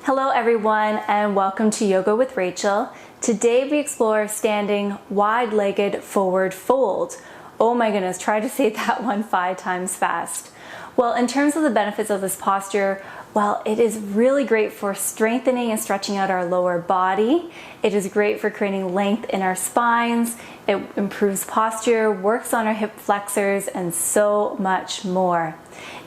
Hello everyone and welcome to Yoga with Rachel. Today we explore standing wide-legged forward fold. Oh my goodness, try to say that one 5 times fast. Well, in terms of the benefits of this posture, well, it is really great for strengthening and stretching out our lower body. It is great for creating length in our spines. It improves posture, works on our hip flexors, and so much more.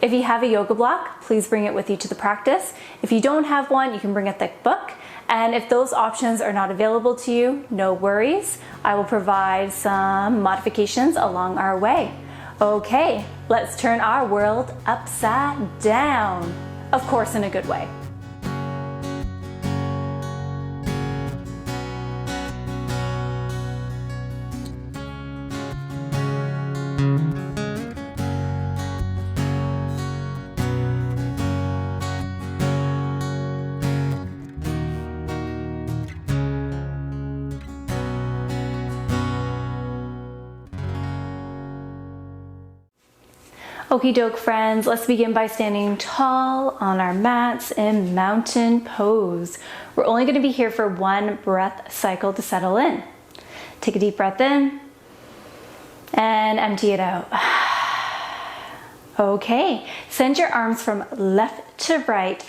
If you have a yoga block, please bring it with you to the practice. If you don't have one, you can bring a thick book. And if those options are not available to you, no worries. I will provide some modifications along our way. Okay, let's turn our world upside down. Of course, in a good way. Okie doke friends, let's begin by standing tall on our mats in mountain pose. We're only going to be here for one breath cycle to settle in. Take a deep breath in and empty it out. Okay, send your arms from left to right.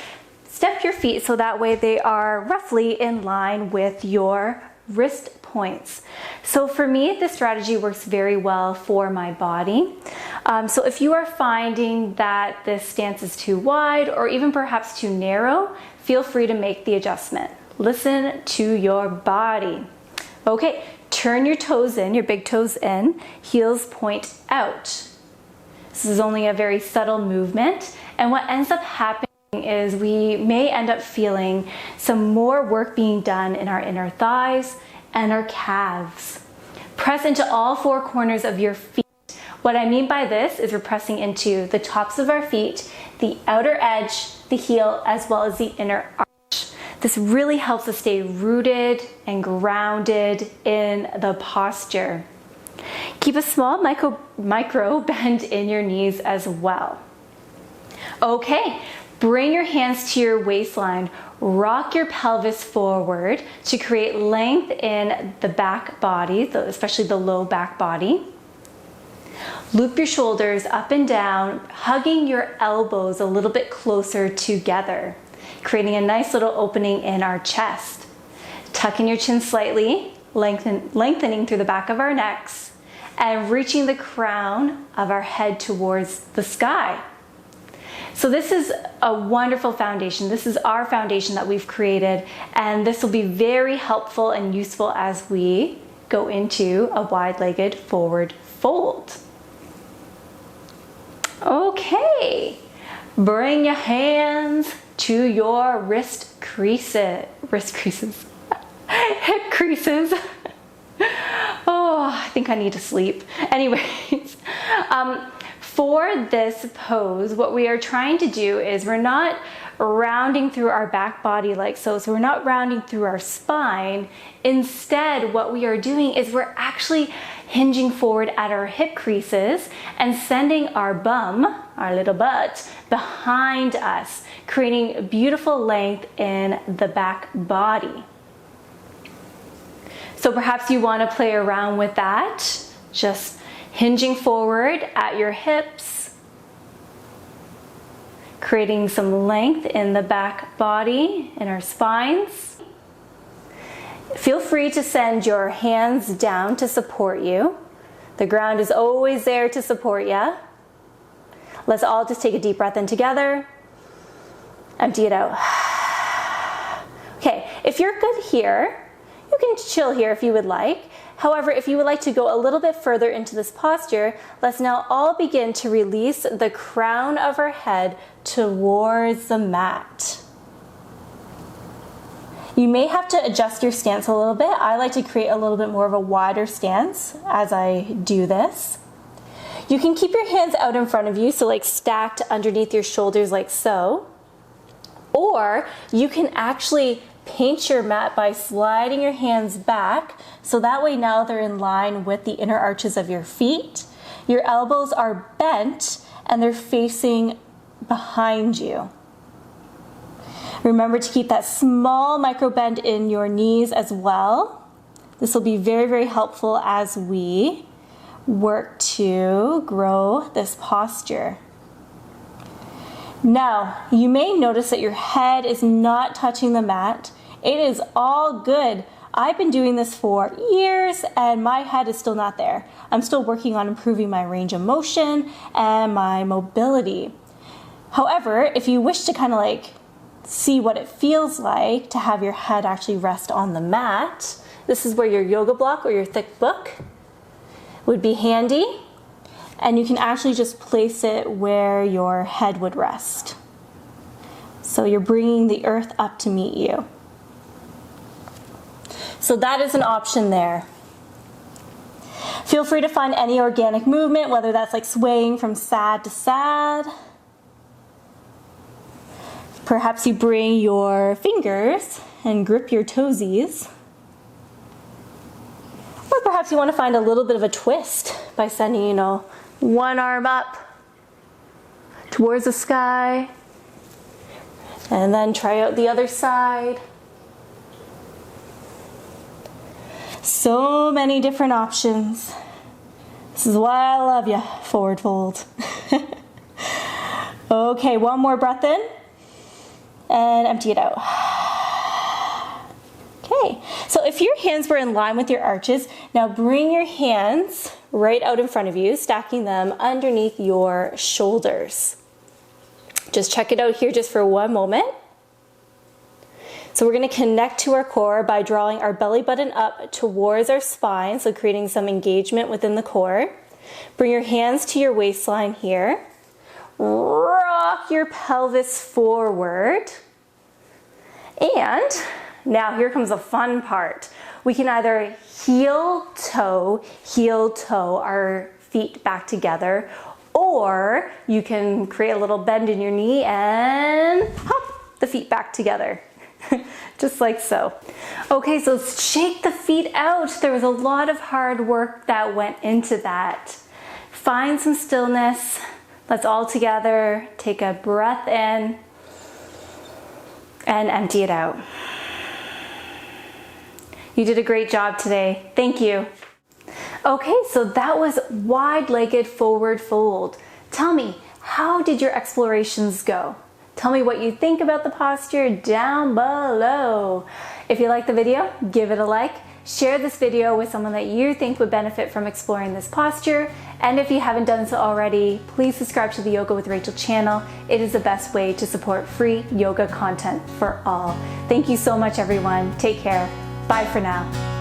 Step your feet so that way they are roughly in line with your wrist points. So for me, this strategy works very well for my body. So if you are finding that this stance is too wide or even perhaps too narrow, feel free to make the adjustment. Listen to your body. Okay, turn your toes in, your big toes in, heels point out. This is only a very subtle movement, and what ends up happening is we may end up feeling some more work being done in our inner thighs and our calves. Press into all 4 corners of your feet. What I mean by this is we're pressing into the tops of our feet, the outer edge, the heel, as well as the inner arch. This really helps us stay rooted and grounded in the posture. Keep a small micro bend in your knees as well. Okay, bring your hands to your waistline. Rock your pelvis forward to create length in the back body, especially the low back body. Loop your shoulders up and down, hugging your elbows a little bit closer together, creating a nice little opening in our chest. Tuck in your chin slightly, lengthening through the back of our necks, and reaching the crown of our head towards the sky. So this is a wonderful foundation. This is our foundation that we've created, and this will be very helpful and useful as we go into a wide-legged forward fold. Okay, bring your hands to your wrist creases, hip creases. Oh, I think I need to sleep. Anyways, for this pose, what we are trying to do is we're not rounding through our back body like so we're not rounding through our spine. Instead, what we are doing is we're actually hinging forward at our hip creases and sending our bum, our little butt, behind us, creating beautiful length in the back body. So perhaps you want to play around with that, just hinging forward at your hips, creating some length in the back body, in our spines. Feel free to send your hands down to support you. The ground is always there to support you. Let's all just take a deep breath in together. Empty it out. Okay, if you're good here, you can chill here if you would like. However, if you would like to go a little bit further into this posture, let's now all begin to release the crown of our head towards the mat. You may have to adjust your stance a little bit. I like to create a little bit more of a wider stance as I do this. You can keep your hands out in front of you, so like stacked underneath your shoulders like so. Or you can actually paint your mat by sliding your hands back, so that way now they're in line with the inner arches of your feet. Your elbows are bent and they're facing behind you. Remember to keep that small micro bend in your knees as well. This will be very, very helpful as we work to grow this posture. Now, you may notice that your head is not touching the mat. It is all good. I've been doing this for years and my head is still not there. I'm still working on improving my range of motion and my mobility. However, if you wish to kind of like see what it feels like to have your head actually rest on the mat, this is where your yoga block or your thick book would be handy. And you can actually just place it where your head would rest. So you're bringing the earth up to meet you. So that is an option there. Feel free to find any organic movement, whether that's like swaying from side to side. Perhaps you bring your fingers and grip your toesies. Or perhaps you want to find a little bit of a twist by sending, one arm up towards the sky. And then try out the other side. So many different options. This is why I love you, forward fold. Okay, one more breath in and empty it out. Okay, so if your hands were in line with your arches, now bring your hands right out in front of you, stacking them underneath your shoulders. Just check it out here just for one moment. So we're going to connect to our core by drawing our belly button up towards our spine, so creating some engagement within the core. Bring your hands to your waistline here. Rock your pelvis forward. And now here comes the fun part. We can either heel toe our feet back together, or you can create a little bend in your knee and hop the feet back together. Just like so. Okay, so shake the feet out. There was a lot of hard work that went into that. Find some stillness. Let's all together take a breath in and empty it out. You did a great job today. Thank you. Okay, so that was wide-legged forward fold. Tell me, how did your explorations go? Tell me what you think about the posture down below. If you like the video, give it a like. Share this video with someone that you think would benefit from exploring this posture. And if you haven't done so already, please subscribe to the Yoga with Rachel channel. It is the best way to support free yoga content for all. Thank you so much, everyone. Take care. Bye for now.